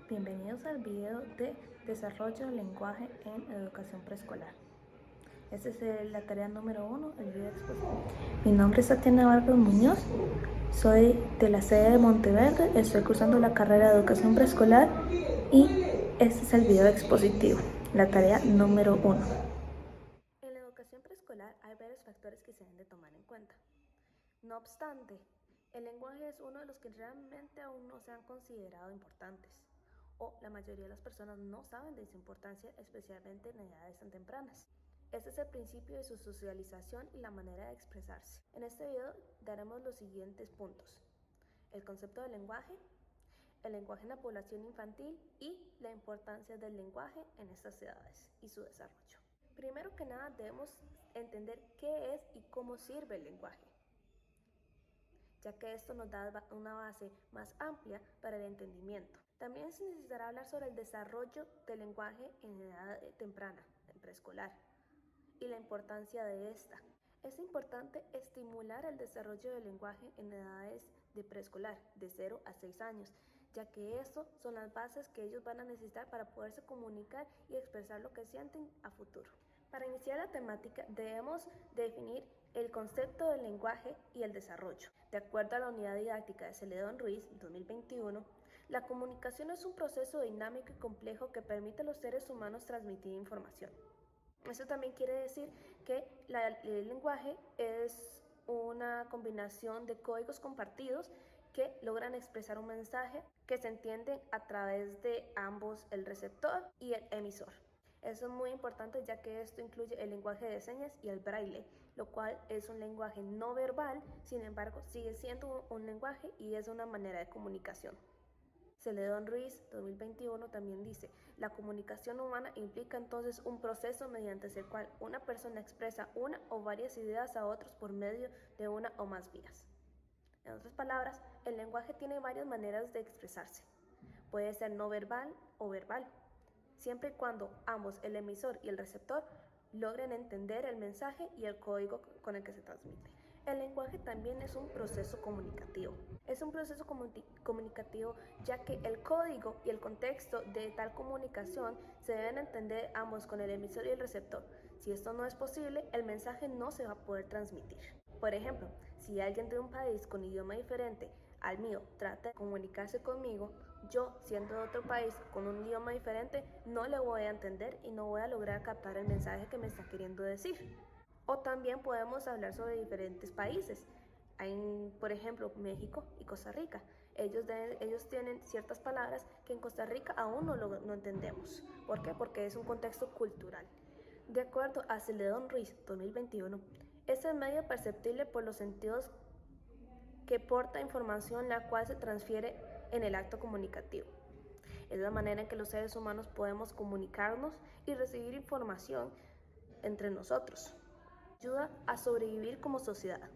Bienvenidos al video de desarrollo del lenguaje en educación preescolar. Esta es la tarea número 1, el video expositivo. Mi nombre es Tatiana Vargas Muñoz, soy de la sede de Monteverde, estoy cursando la carrera de educación preescolar y este es el video expositivo, la tarea número 1. En la educación preescolar hay varios factores que se deben de tomar en cuenta. No obstante, el lenguaje es uno de los que realmente aún no se han considerado importantes, o la mayoría de las personas no saben de su importancia, especialmente en edades tan tempranas. Este es el principio de su socialización y la manera de expresarse. En este video daremos los siguientes puntos: el concepto del lenguaje, el lenguaje en la población infantil y la importancia del lenguaje en estas edades y su desarrollo. Primero que nada debemos entender qué es y cómo sirve el lenguaje, ya que esto nos da una base más amplia para el entendimiento. También se necesitará hablar sobre el desarrollo del lenguaje en edad temprana, en preescolar, y la importancia de esta. Es importante estimular el desarrollo del lenguaje en edades de preescolar, de 0 a 6 años, ya que estas son las bases que ellos van a necesitar para poderse comunicar y expresar lo que sienten a futuro. Para iniciar la temática debemos definir el concepto del lenguaje y el desarrollo. De acuerdo a la unidad didáctica de Celedón Ruiz, 2021, la comunicación es un proceso dinámico y complejo que permite a los seres humanos transmitir información. Esto también quiere decir que el lenguaje es una combinación de códigos compartidos que logran expresar un mensaje que se entiende a través de ambos, el receptor y el emisor. Eso es muy importante, ya que esto incluye el lenguaje de señas y el braille, lo cual es un lenguaje no verbal, sin embargo sigue siendo un lenguaje y es una manera de comunicación. Celedón Ruiz, 2021, también dice: la comunicación humana implica entonces un proceso mediante el cual una persona expresa una o varias ideas a otros por medio de una o más vías. En otras palabras, el lenguaje tiene varias maneras de expresarse. Puede ser no verbal o verbal, siempre y cuando ambos, el emisor y el receptor, logren entender el mensaje y el código con el que se transmite. El lenguaje también es un proceso comunicativo. Es un proceso comunicativo, ya que el código y el contexto de tal comunicación se deben entender ambos con el emisor y el receptor. Si esto no es posible, el mensaje no se va a poder transmitir. Por ejemplo, si alguien de un país con idioma diferente al mío trata de comunicarse conmigo, yo, siendo de otro país con un idioma diferente, no le voy a entender y no voy a lograr captar el mensaje que me está queriendo decir. O también podemos hablar sobre diferentes países. Hay, por ejemplo, México y Costa Rica. Ellos tienen ciertas palabras que en Costa Rica aún no entendemos. ¿Por qué? Porque es un contexto cultural. De acuerdo a Celedón Ruiz, 2021, es el medio perceptible por los sentidos que porta información la cual se transfiere en el acto comunicativo. Es la manera en que los seres humanos podemos comunicarnos y recibir información entre nosotros. Ayuda a sobrevivir como sociedad.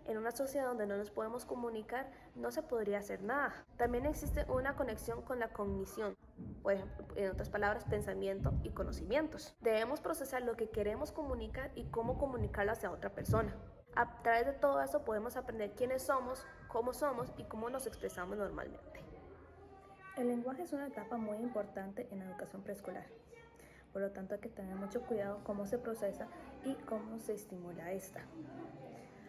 En una sociedad donde no nos podemos comunicar, no se podría hacer nada. También existe una conexión con la cognición, por ejemplo, en otras palabras, pensamiento y conocimientos. Debemos procesar lo que queremos comunicar y cómo comunicarlo hacia otra persona. A través de todo eso podemos aprender quiénes somos y cómo nos expresamos normalmente. El lenguaje es una etapa muy importante en la educación preescolar. Por lo tanto, hay que tener mucho cuidado cómo se procesa y cómo se estimula esta.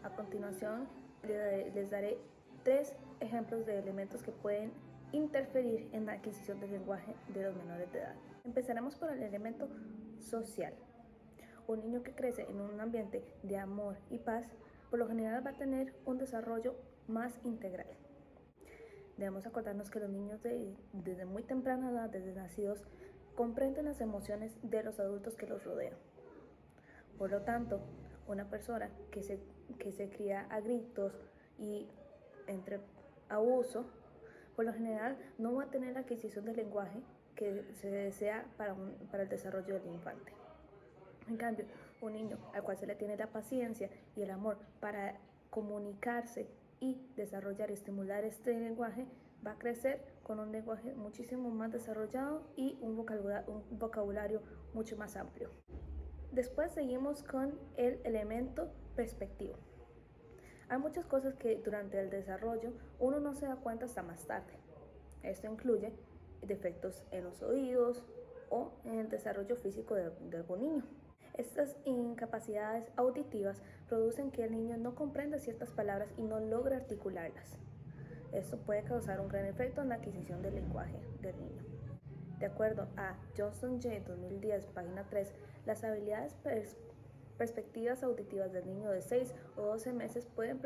A continuación, les daré 3 ejemplos de elementos que pueden interferir en la adquisición del lenguaje de los menores de edad. Empezaremos por el elemento social. Un niño que crece en un ambiente de amor y paz, por lo general va a tener un desarrollo más integral. Debemos acordarnos que los niños desde muy temprana edad, desde nacidos, comprenden las emociones de los adultos que los rodean. Por lo tanto, una persona que se cría a gritos y entre abuso, por lo general no va a tener la adquisición del lenguaje que se desea para el desarrollo del infante. En cambio, un niño al cual se le tiene la paciencia y el amor para comunicarse y desarrollar y estimular este lenguaje, va a crecer con un lenguaje muchísimo más desarrollado y un vocabulario mucho más amplio. Después seguimos con el elemento perspectivo. Hay muchas cosas que durante el desarrollo uno no se da cuenta hasta más tarde. Esto incluye defectos en los oídos o en el desarrollo físico de algún niño. Estas incapacidades auditivas producen que el niño no comprenda ciertas palabras y no logre articularlas. Esto puede causar un gran efecto en la adquisición del lenguaje del niño. De acuerdo a Johnson J. 2010, página 3, las habilidades perspectivas auditivas del niño de 6 o 12 meses pueden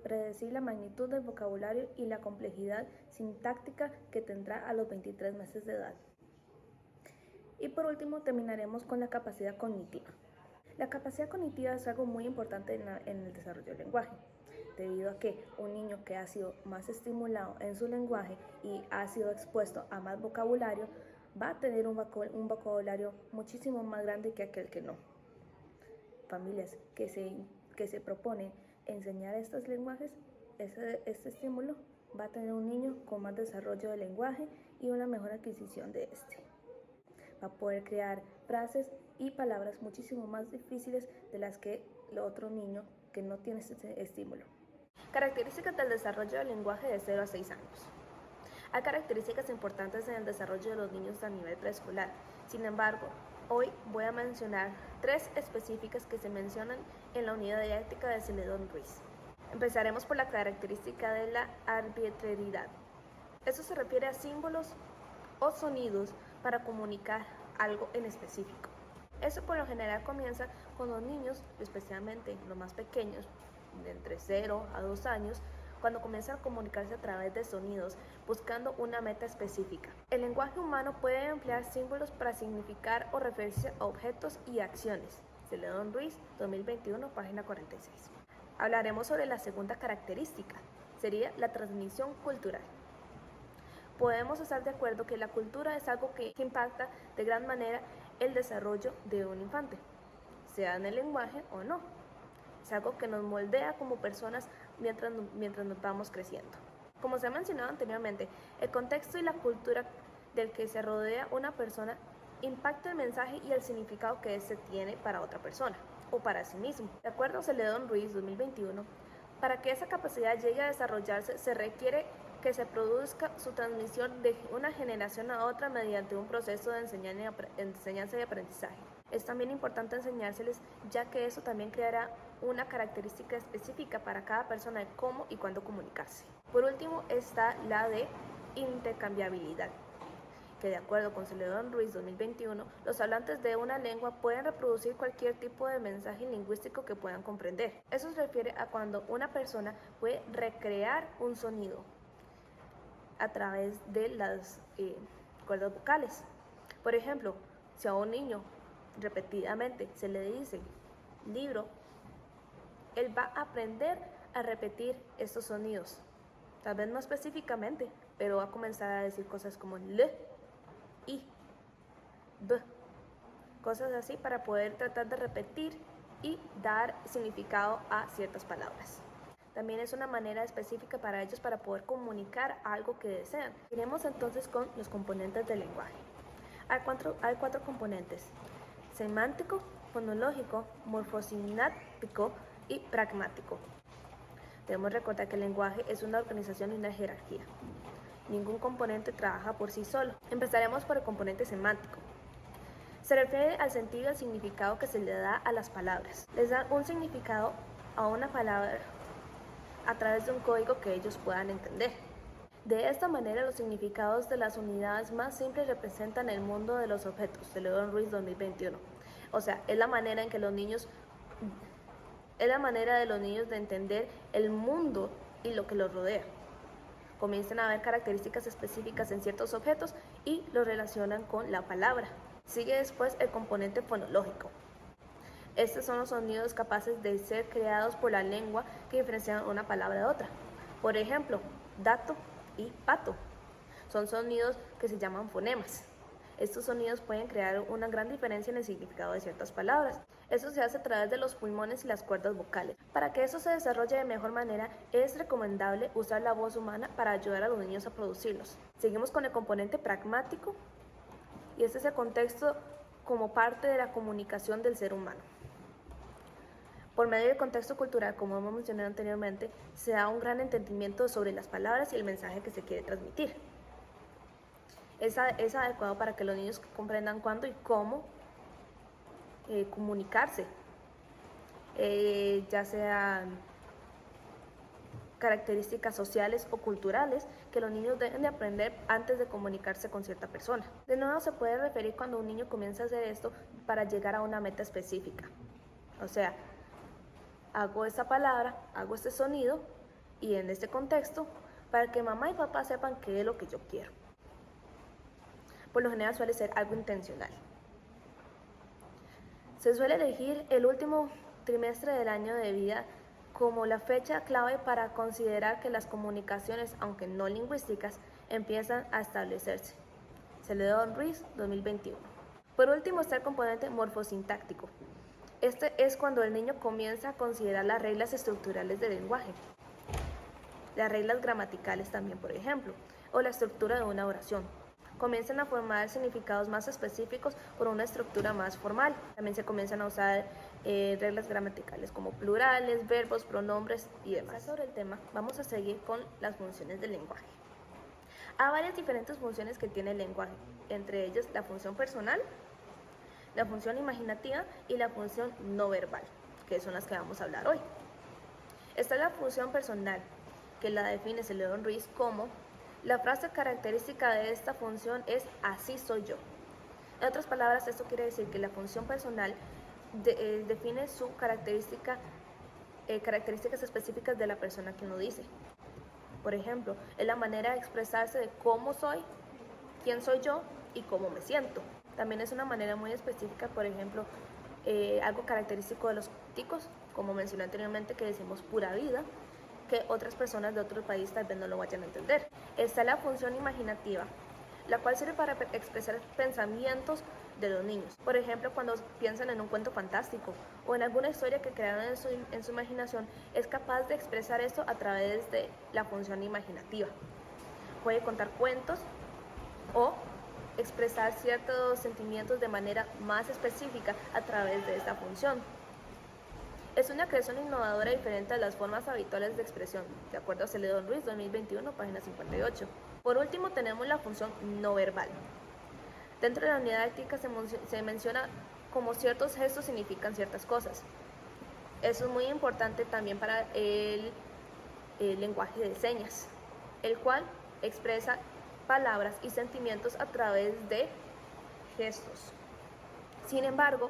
predecir la magnitud del vocabulario y la complejidad sintáctica que tendrá a los 23 meses de edad. Y por último, terminaremos con la capacidad cognitiva. La capacidad cognitiva es algo muy importante en el desarrollo del lenguaje, debido a que un niño que ha sido más estimulado en su lenguaje y ha sido expuesto a más vocabulario, va a tener un vocabulario muchísimo más grande que aquel que no. Familias que se proponen enseñar estos lenguajes, este estímulo, va a tener un niño con más desarrollo del lenguaje y una mejor adquisición de este. Va a poder crear frases y palabras muchísimo más difíciles de las que el otro niño que no tiene este estímulo. Características del desarrollo del lenguaje de 0 a 6 años. Hay características importantes en el desarrollo de los niños a nivel preescolar. Sin embargo, hoy voy a mencionar 3 específicas que se mencionan en la unidad didáctica de Celedón Ruiz. Empezaremos por la característica de la arbitrariedad. Eso se refiere a símbolos o sonidos para comunicar algo en específico. Eso por lo general comienza con los niños, especialmente los más pequeños, de entre 0 a 2 años, cuando comienzan a comunicarse a través de sonidos, buscando una meta específica. El lenguaje humano puede emplear símbolos para significar o referirse a objetos y acciones. Celedón Ruiz, 2021, página 46. Hablaremos sobre la segunda característica, sería la transmisión cultural. Podemos estar de acuerdo que la cultura es algo que impacta de gran manera el desarrollo de un infante, sea en el lenguaje o no. Es algo que nos moldea como personas mientras nos vamos creciendo. Como se ha mencionado anteriormente, el contexto y la cultura del que se rodea una persona impacta el mensaje y el significado que éste tiene para otra persona o para sí mismo. De acuerdo a Celedón Ruiz 2021, para que esa capacidad llegue a desarrollarse se requiere que se produzca su transmisión de una generación a otra mediante un proceso de enseñanza y aprendizaje. Es también importante enseñárseles, ya que eso también creará una característica específica para cada persona de cómo y cuándo comunicarse. Por último está la de intercambiabilidad, que de acuerdo con Celedón Ruiz 2021, los hablantes de una lengua pueden reproducir cualquier tipo de mensaje lingüístico que puedan comprender. Eso se refiere a cuando una persona puede recrear un sonido a través de las cuerdas vocales. Por ejemplo, si a un niño repetidamente se le dice libro, él va a aprender a repetir estos sonidos. Tal vez no específicamente, pero va a comenzar a decir cosas como le, i, b, cosas así para poder tratar de repetir y dar significado a ciertas palabras. También es una manera específica para ellos para poder comunicar algo que desean. Iremos entonces con los componentes del lenguaje. Hay cuatro componentes: semántico, fonológico, morfosináctico y pragmático. Debemos recordar que el lenguaje es una organización y una jerarquía. Ningún componente trabaja por sí solo. Empezaremos por el componente semántico. Se refiere al sentido y al significado que se le da a las palabras. Les da un significado a una palabra a través de un código que ellos puedan entender. De esta manera, los significados de las unidades más simples representan el mundo de los objetos, Celedón Ruiz 2021. O sea, es la manera de los niños de entender el mundo y lo que los rodea. Comienzan a ver características específicas en ciertos objetos y los relacionan con la palabra. Sigue después el componente fonológico. Estos son los sonidos capaces de ser creados por la lengua que diferencian una palabra de otra. Por ejemplo, dato y pato son sonidos que se llaman fonemas. Estos sonidos pueden crear una gran diferencia en el significado de ciertas palabras. Eso se hace a través de los pulmones y las cuerdas vocales. Para que eso se desarrolle de mejor manera, es recomendable usar la voz humana para ayudar a los niños a producirlos. Seguimos con el componente pragmático, y este es el contexto como parte de la comunicación del ser humano. Por medio del contexto cultural, como hemos mencionado anteriormente, se da un gran entendimiento sobre las palabras y el mensaje que se quiere transmitir. es adecuado para que los niños comprendan cuándo y cómo comunicarse, ya sean características sociales o culturales que los niños deben de aprender antes de comunicarse con cierta persona. De nuevo, se puede referir cuando un niño comienza a hacer esto para llegar a una meta específica. O sea, hago esta palabra, hago este sonido y en este contexto para que mamá y papá sepan qué es lo que yo quiero. Por lo general suele ser algo intencional. Se suele elegir el último trimestre del año de vida como la fecha clave para considerar que las comunicaciones, aunque no lingüísticas, empiezan a establecerse. Celedón-Ruiz, 2021. Por último está el componente morfosintáctico. Este es cuando el niño comienza a considerar las reglas estructurales del lenguaje, las reglas gramaticales también, por ejemplo, o la estructura de una oración. Comienzan a formar significados más específicos por una estructura más formal. También se comienzan a usar reglas gramaticales como plurales, verbos, pronombres y demás. Sobre el tema, vamos a seguir con las funciones del lenguaje. Hay varias diferentes funciones que tiene el lenguaje, entre ellas la función personal, la función imaginativa y la función no verbal, que son las que vamos a hablar hoy. Esta es la función personal, que la define Celedón-Ruiz como: la frase característica de esta función es así soy yo. En otras palabras, esto quiere decir que la función personal define su características específicas de la persona que uno dice. Por ejemplo, es la manera de expresarse de cómo soy, quién soy yo y cómo me siento. También es una manera muy específica, por ejemplo, algo característico de los ticos, como mencioné anteriormente, que decimos pura vida, que otras personas de otro país tal vez no lo vayan a entender. Está la función imaginativa, la cual sirve para expresar pensamientos de los niños. Por ejemplo, cuando piensan en un cuento fantástico o en alguna historia que crearon en su imaginación, es capaz de expresar esto a través de la función imaginativa. Puede contar cuentos o expresar ciertos sentimientos de manera más específica a través de esta función. Es una creación innovadora diferente a las formas habituales de expresión, de acuerdo a Celedón-Ruiz, 2021, página 58. Por último, tenemos la función no verbal. Dentro de la unidad didáctica se menciona cómo ciertos gestos significan ciertas cosas. Eso es muy importante también para el lenguaje de señas, el cual expresa palabras y sentimientos a través de gestos. Sin embargo,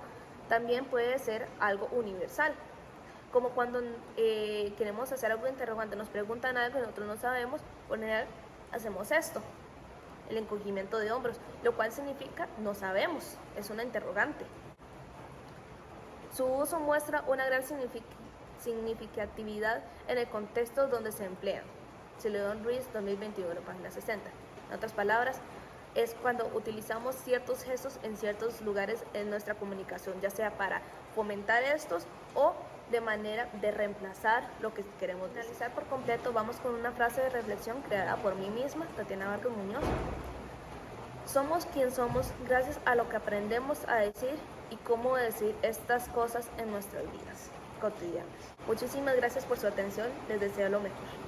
también puede ser algo universal, como cuando queremos hacer algo interrogante, nos preguntan algo y nosotros no sabemos, por general hacemos esto, el encogimiento de hombros, lo cual significa no sabemos, es una interrogante. Su uso muestra una gran significatividad en el contexto donde se emplean. Celedón-Ruiz, 2021, página 60. En otras palabras, es cuando utilizamos ciertos gestos en ciertos lugares en nuestra comunicación, ya sea para fomentar estos o de manera de reemplazar lo que queremos decir. Analizar por completo, vamos con una frase de reflexión creada por mí misma, Tatiana Vargas Muñoz. Somos quien somos gracias a lo que aprendemos a decir y cómo decir estas cosas en nuestras vidas cotidianas. Muchísimas gracias por su atención, les deseo lo mejor.